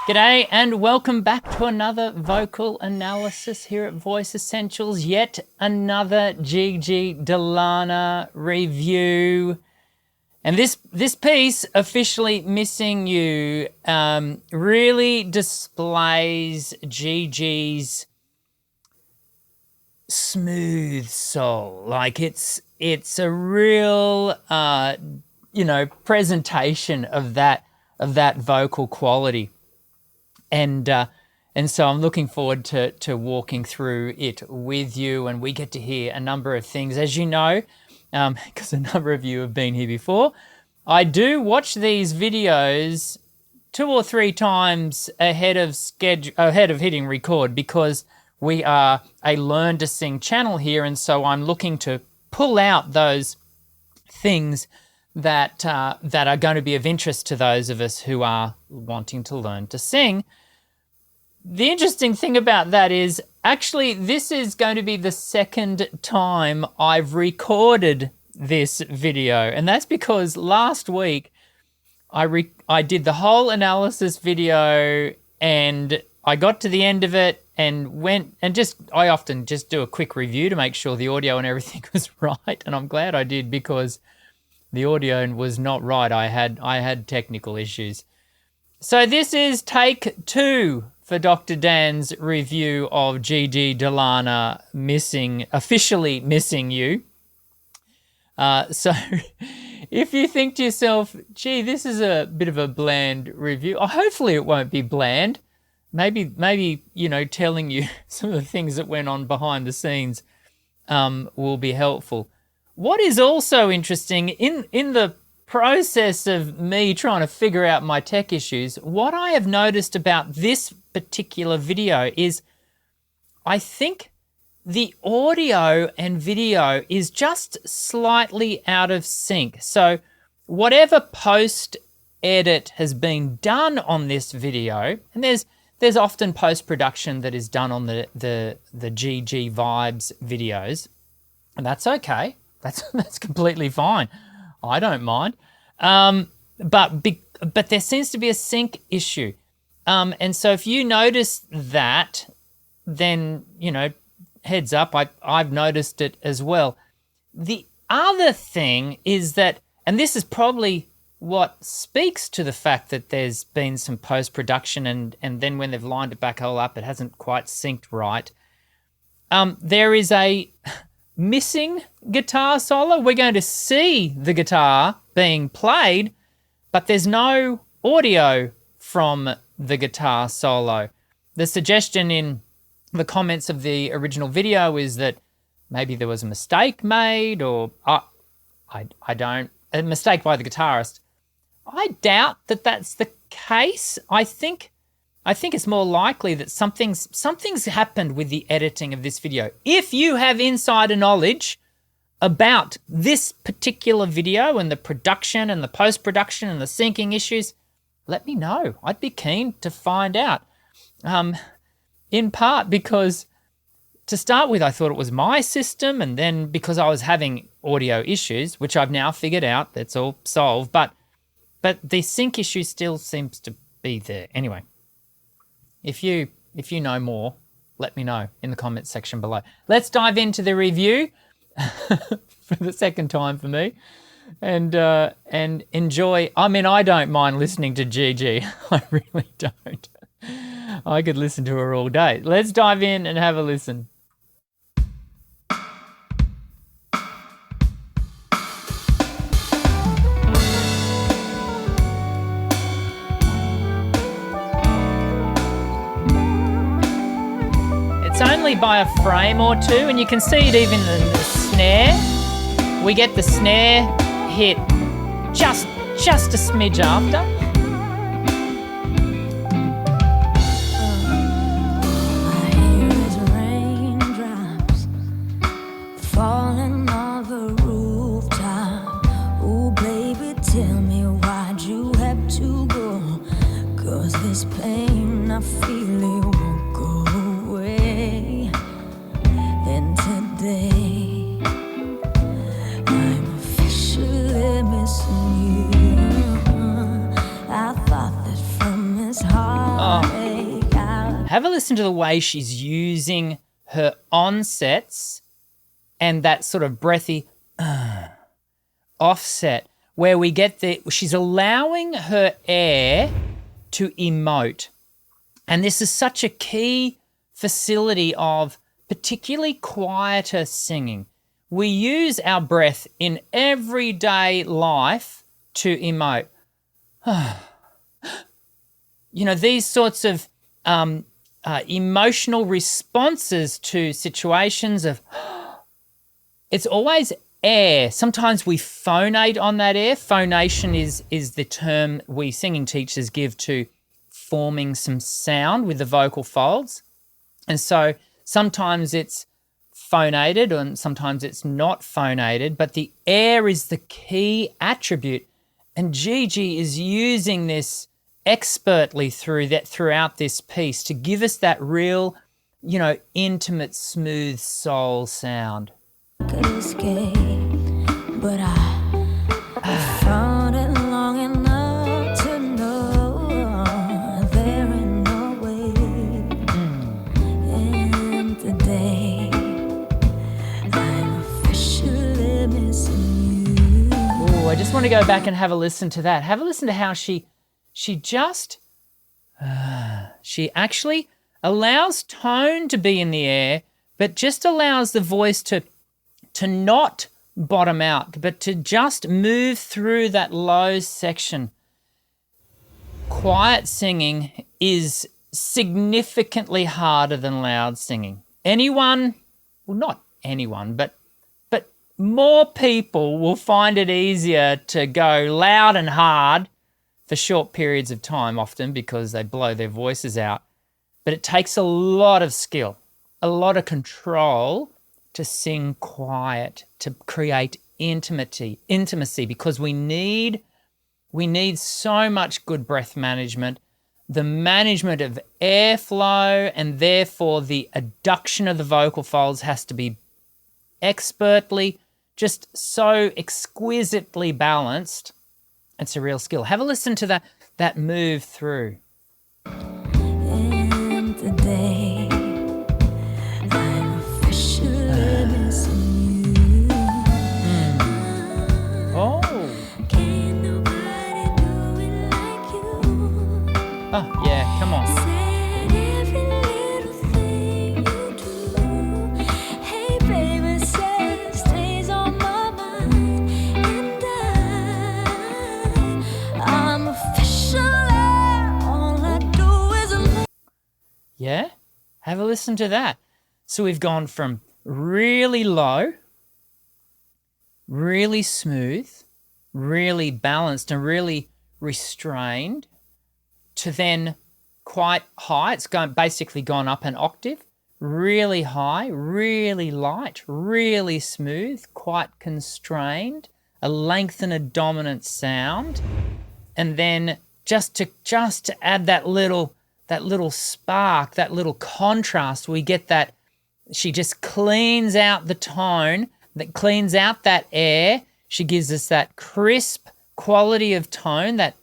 G'day and welcome back to another vocal analysis here at Voice Essentials. Yet another Gigi De Lana review. And this piece, Officially Missing You, really displays Gigi's smooth soul. Like it's a real, presentation of that vocal quality. And so I'm looking forward to walking through it with you, and we get to hear a number of things. As you know, because a number of you have been here before, I do watch these videos 2 or 3 times ahead of hitting record, because we are a Learn to Sing channel here, and so I'm looking to pull out those things that are going to be of interest to those of us who are wanting to learn to sing. The interesting thing about that is, actually, this is going to be the second time I've recorded this video, and that's because last week I did the whole analysis video, and I got to the end of it and I often just do a quick review to make sure the audio and everything was right, and I'm glad I did, because the audio was not right. I had technical issues. So this is take 2 for Dr. Dan's review of Gigi De Lana Officially Missing You. So if you think to yourself, gee, this is a bit of a bland review, hopefully it won't be bland. Maybe telling you some of the things that went on behind the scenes will be helpful. What is also interesting in the process of me trying to figure out my tech issues, what I have noticed about this particular video is I think the audio and video is just slightly out of sync. So whatever post-edit has been done on this video, and there's often post-production that is done on the GG Vibes videos, and that's okay. That's completely fine. I don't mind. But there seems to be a sync issue. And so if you notice that, then, heads up, I've noticed it as well. The other thing is that, and this is probably what speaks to the fact that there's been some post-production, and then when they've lined it back all up, it hasn't quite synced right. There is a missing guitar solo. We're going to see the guitar being played, but there's no audio from the guitar solo. The suggestion in the comments of the original video is that maybe there was a mistake made, or a mistake by the guitarist. I doubt that that's the case. I think it's more likely that something's happened with the editing of this video. If you have insider knowledge about this particular video and the production and the post-production and the syncing issues, let me know. I'd be keen to find out. In part because, to start with, I thought it was my system, and then because I was having audio issues, which I've now figured out, that's all solved, but the sync issue still seems to be there. Anyway, if you know more, let me know in the comments section below. Let's dive into the review for the second time for me, and enjoy. I mean, I don't mind listening to Gigi. I really don't. I could listen to her all day. Let's dive in and have a listen. It's only by a frame or two, and you can see it even in the snare. We get the snare hit just a smidge after. Pain, I feel it won't go away. And today I'm officially missing you. I thought that from his heart Have a listen to the way she's using her onsets and that sort of breathy offset where we get she's allowing her air to emote. And this is such a key facility of particularly quieter singing. We use our breath in everyday life to emote. These sorts of emotional responses to situations of, it's always air. Sometimes we phonate on that air. Phonation is the term we singing teachers give to forming some sound with the vocal folds. And so sometimes it's phonated and sometimes it's not phonated, but the air is the key attribute. And Gigi is using this expertly throughout this piece to give us that real, intimate, smooth soul sound. Could escape, but I found it long enough to know there ain't no way. And today I'm officially missing you. Oh, I just want to go back and have a listen to that. Have a listen to how she actually allows tone to be in the air, but just allows the voice to not bottom out, but to just move through that low section. Quiet singing is significantly harder than loud singing. Not anyone, but more people will find it easier to go loud and hard for short periods of time, often because they blow their voices out. But it takes a lot of skill, a lot of control to sing quiet, to create intimacy, because we need so much good breath management, the management of airflow, and therefore the adduction of the vocal folds has to be expertly, just so exquisitely balanced. It's a real skill. Have a listen to that move through. And today I'm officially missing you. Oh. Can't nobody do it like you. Oh, yeah, come on. Said every little thing you do. Hey, baby, said stays on my mind. And I'm officially all I do is. Yeah? Have a listen to that. So we've gone from really low, really smooth, really balanced and really restrained, to then quite high. It's basically gone up an octave, really high, really light, really smooth, quite constrained, a length and a dominant sound. And then just to add that little spark, that little contrast, we get that she just cleans out the tone, that cleans out that air. She gives us that crisp quality of tone, that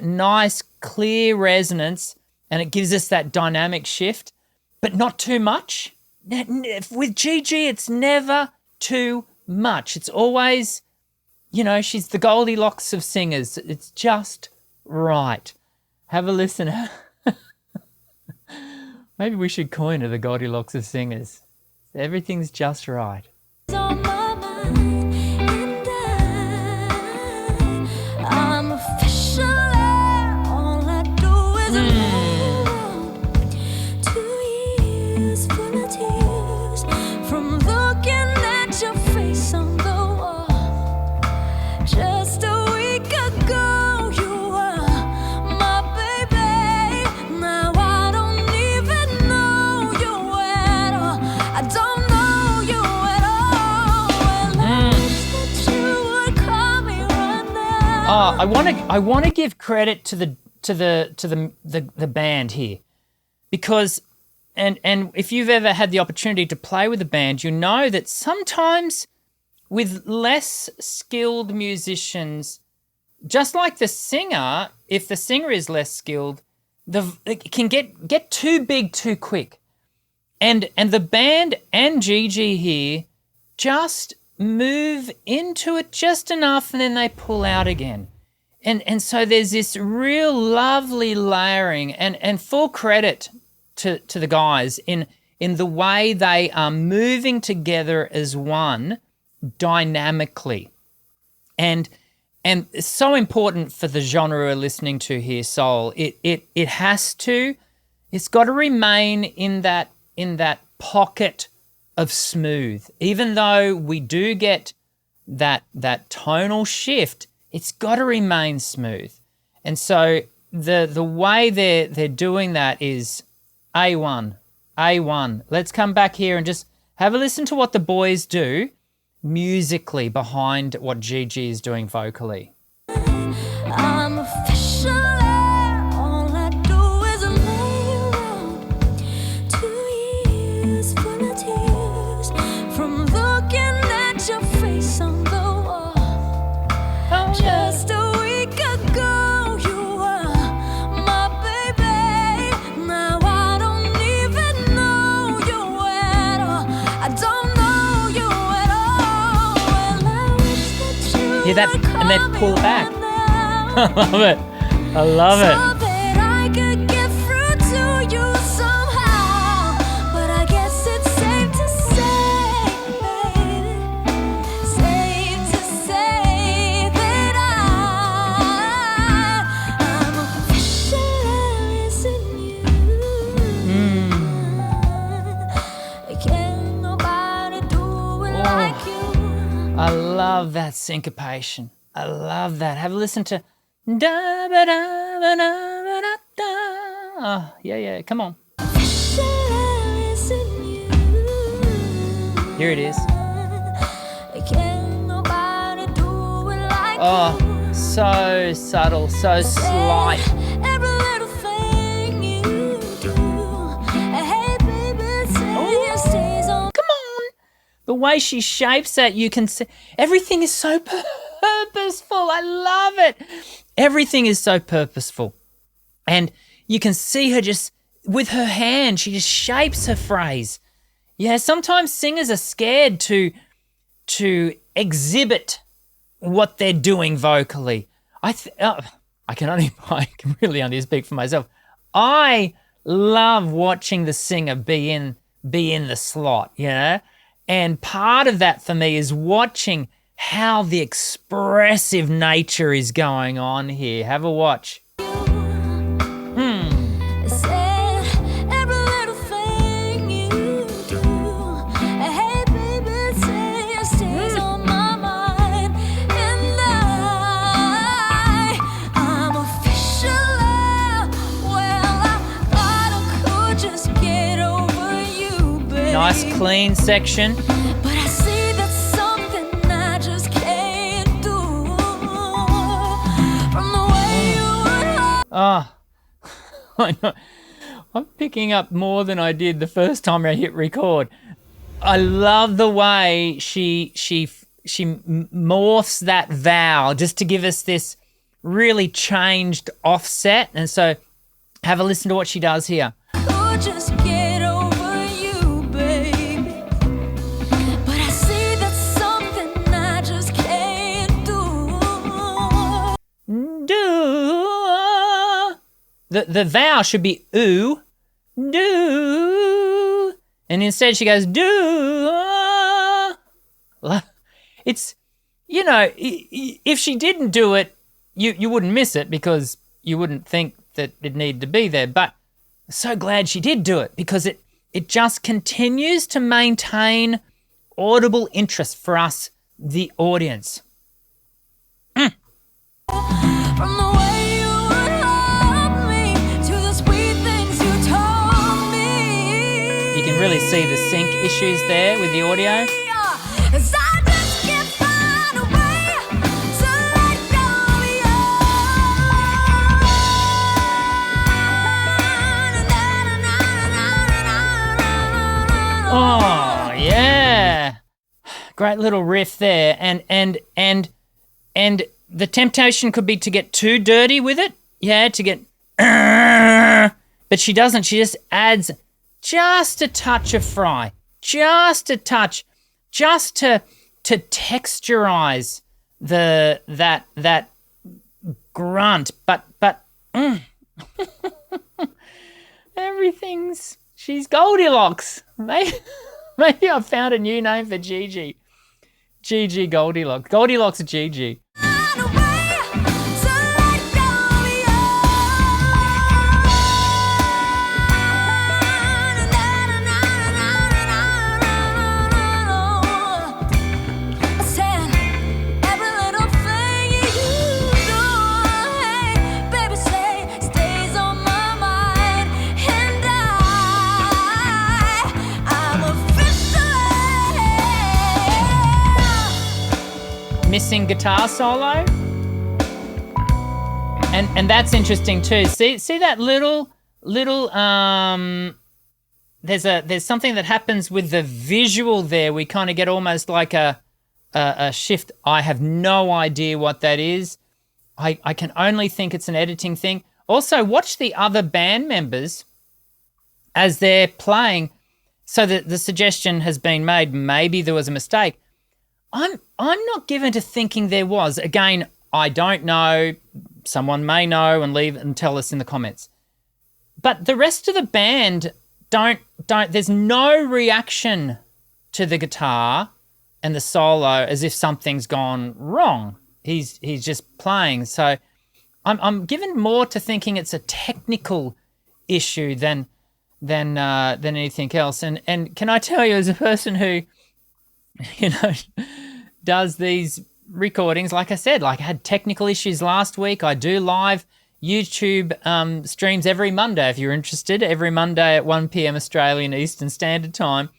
nice clear resonance, and it gives us that dynamic shift, but not too much. With Gigi, it's never too much. It's always, she's the Goldilocks of singers. It's just right. Have a listen. Maybe we should coin her the Goldilocks of singers. Everything's just right. On my mind, and I'm officially all I do is alone. 2 years full of tears from looking at your face on the wall. Just a week ago, you were my baby. Now I don't even know you at all. I don't know you at all. Well, I wish that you would call me right now. I want to give credit to the band here, because and if you've ever had the opportunity to play with a band, you know that sometimes with less skilled musicians, just like the singer, if the singer is less skilled, it can get too big too quick. And the band and Gigi here just move into it just enough and then they pull out again. And so there's this real lovely layering and full credit to the guys in the way they are moving together as one dynamically. And it's so important for the genre we're listening to here, soul. It's got to remain in that pocket of smooth. Even though we do get that tonal shift, it's got to remain smooth. And so the way they're doing that is A1. Let's come back here and just have a listen to what the boys do musically behind what Gigi is doing vocally. I'm officially all I do is lay around 2 years full of tears from looking at your face on the wall. Just a week ago you were my baby. Now I don't even know you at all. I don't know you at all. Well, I wish that you Hear that? would And then call pull me back. right now. I love it. I love it. So that I could get through to you somehow. But I guess it's safe to say, baby, safe to say that I'm officially missing you. Can't nobody do it like you. I love that syncopation. I love that. Have a listen to da ba da ba da ba da da. Oh, yeah. Come on. Officially missing you. Here it is. Can't nobody do it like Oh, so subtle, so slight. every little thing you do. Hey, baby, say it stays on. Come on. The way she shapes that, you can see everything is so purposeful. I love it. Everything is so purposeful. And you can see her just, with her hand, she just shapes her phrase. Yeah, sometimes singers are scared to exhibit what they're doing vocally. I can really only speak for myself. I love watching the singer be in the slot, you know? And part of that for me is watching how the expressive nature is going on here. Have a watch. Say every little thing you do. Hey, baby, say it stays on my mind. And I'm officially, well, I thought I could just get over you, baby. Nice clean section. But I see that's something I just can't do. From the way you would Oh, I know. I'm picking up more than I did the first time I hit record. I love the way she morphs that vowel just to give us this really changed offset. And so have a listen to what she does here. could just get over you, baby. But I see that's something I just can't do. Do. The vowel should be oo. Do. And instead she goes do. It's, you know, if she didn't do it, you wouldn't miss it because you wouldn't think that it needed to be there. But I'm so glad she did do it because it just continues to maintain audible interest for us, the audience. From the way you would hold me to the sweet things you told me. You can really see the sync issues there with the audio. 'Cause I just can't find a way to let go of you. Oh, yeah. Great little riff there. And the temptation could be to get too dirty with it. Yeah, to get but she doesn't. She just adds just a touch of fry, just a touch, just to texturize that grunt. But she's Goldilocks. Maybe I found a new name for Gigi. Gigi Goldilocks. Goldilocks Gigi. Missing guitar solo, and that's interesting too. See that little there's something that happens with the visual there. We kind of get almost like a shift. I have no idea what that is. I can only think it's an editing thing. Also, watch the other band members as they're playing. So the suggestion has been made, maybe there was a mistake. I'm not given to thinking there was. Again, I don't know. Someone may know and leave and tell us in the comments. But the rest of the band don't. There's no reaction to the guitar and the solo as if something's gone wrong. He's just playing. So I'm given more to thinking it's a technical issue than anything else. And can I tell you, as a person who, does these recordings, like I said, like I had technical issues last week. I do live YouTube streams every Monday, if you're interested, every Monday at 1 p.m. Australian Eastern Standard Time.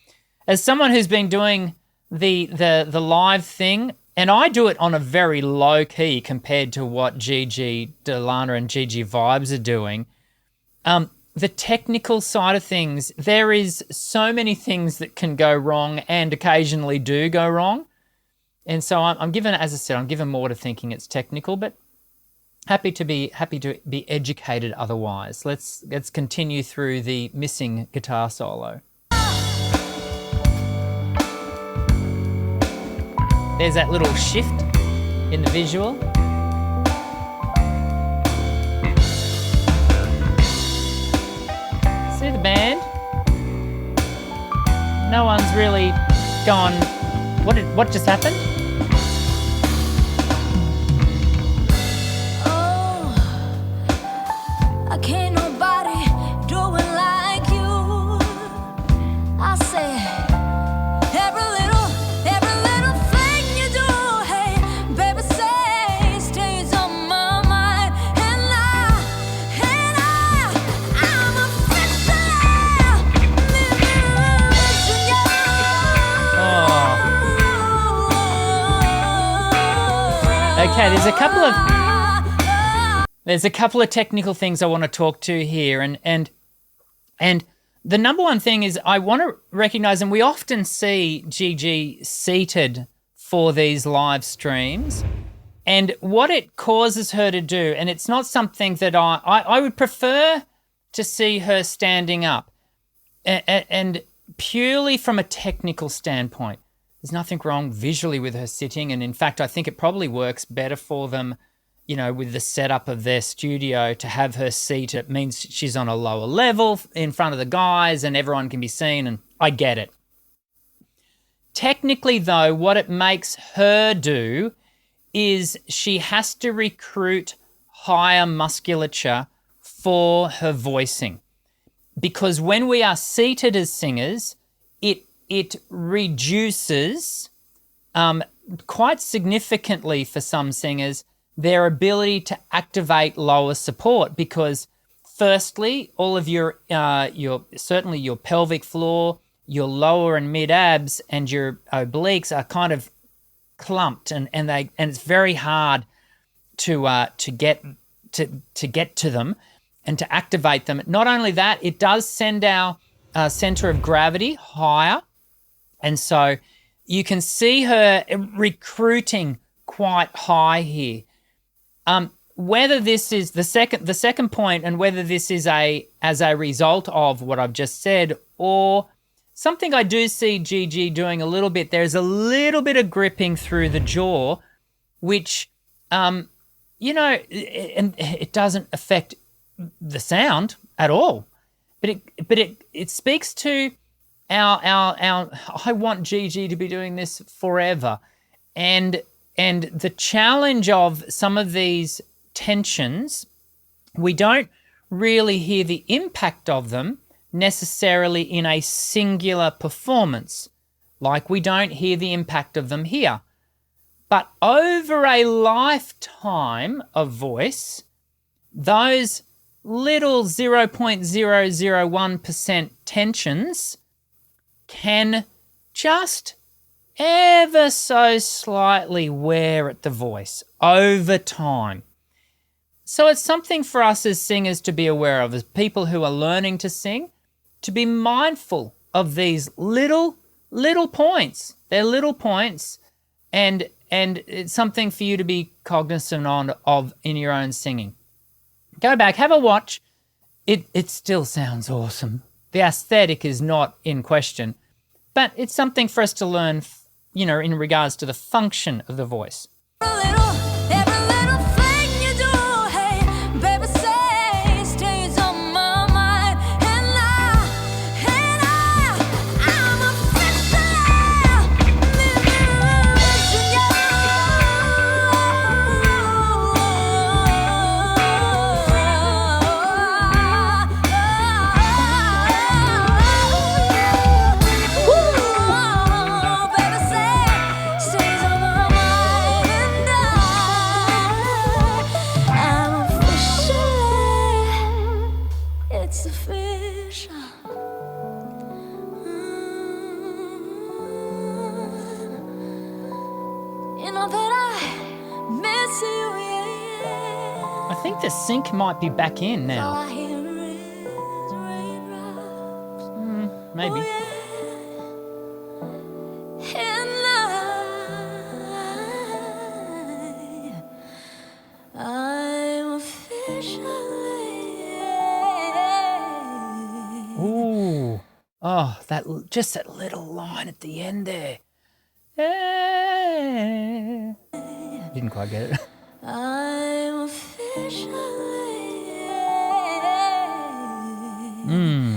As someone who's been doing the live thing, and I do it on a very low key compared to what Gigi De Lana and Gigi Vibes are doing, the technical side of things, there is so many things that can go wrong and occasionally do go wrong. And so I'm given, as I said, I'm given more to thinking it's technical, but happy to be educated otherwise. Let's continue through the missing guitar solo. There's that little shift in the visual. See the band? No one's really gone, what just happened? Can't nobody do it like you. I say every little thing you do, hey, baby, say stays on my mind, and I'm officially missing you. Okay, there's a couple of technical things I want to talk to here, and the number one thing is I want to recognize, and we often see Gigi seated for these live streams, and what it causes her to do, and it's not something that I would prefer to see her standing up, and purely from a technical standpoint. There's nothing wrong visually with her sitting, and in fact, I think it probably works better for them, with the setup of their studio, to have her seat. It means she's on a lower level in front of the guys and everyone can be seen, and I get it. Technically, though, what it makes her do is she has to recruit higher musculature for her voicing. Because when we are seated as singers, it reduces quite significantly for some singers their ability to activate lower support, because firstly, all of your certainly your pelvic floor, your lower and mid abs and your obliques are kind of clumped, and it's very hard to get to them and to activate them. Not only that, it does send our center of gravity higher, and so you can see her recruiting quite high here. whether this is the second point, and whether this is as a result of what I've just said, or something I do see Gigi doing a little bit, there's a little bit of gripping through the jaw, which, and it doesn't affect the sound at all, but it speaks to our I want Gigi to be doing this forever, and the challenge of some of these tensions, we don't really hear the impact of them necessarily in a singular performance, like we don't hear the impact of them here. But over a lifetime of voice, those little 0.001% tensions can just ever so slightly wear at the voice over time. So it's something for us as singers to be aware of, as people who are learning to sing, to be mindful of these little points. They're little points, and it's something for you to be cognizant of in your own singing. Go back, have a watch. It still sounds awesome. The aesthetic is not in question, but it's something for us to learn, in regards to the function of the voice. I think the sync might be back in now. Maybe. Ooh. Oh, just that little line at the end there. Didn't quite get it. I'm officially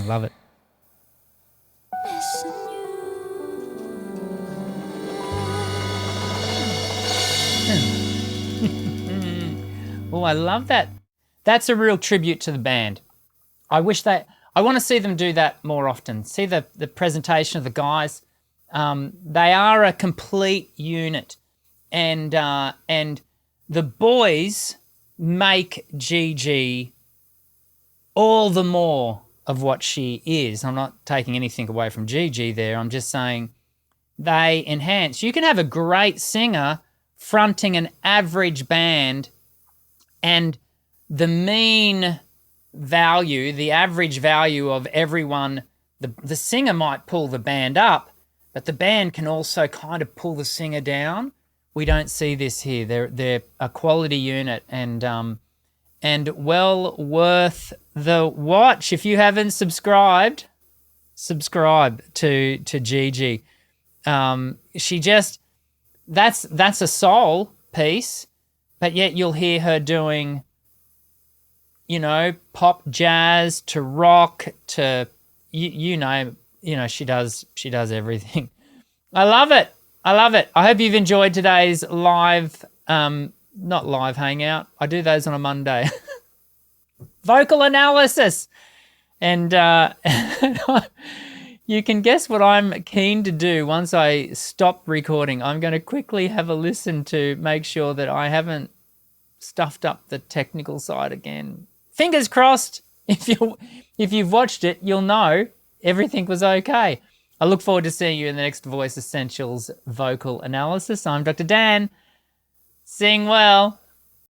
love it. Oh, I love that. That's a real tribute to the band. I want to see them do that more often. See the presentation of the guys. They are a complete unit, and the boys make Gigi all the more of what she is. I'm not taking anything away from Gigi there. I'm just saying they enhance. You can have a great singer fronting an average band, and the mean value, the average value of everyone, the singer might pull the band up, but the band can also kind of pull the singer down. We don't see this here. They're a quality unit, and well worth the watch. If you haven't subscribe to Gigi. She just, that's a soul piece, but yet you'll hear her doing, pop jazz to rock to she does everything. I love it. I hope you've enjoyed today's live, not live hangout. I do those on a Monday. Vocal analysis. And you can guess what I'm keen to do once I stop recording. I'm going to quickly have a listen to make sure that I haven't stuffed up the technical side again. Fingers crossed. If you've watched it, you'll know everything was okay. I look forward to seeing you in the next Voice Essentials vocal analysis. I'm Dr. Dan. Sing well.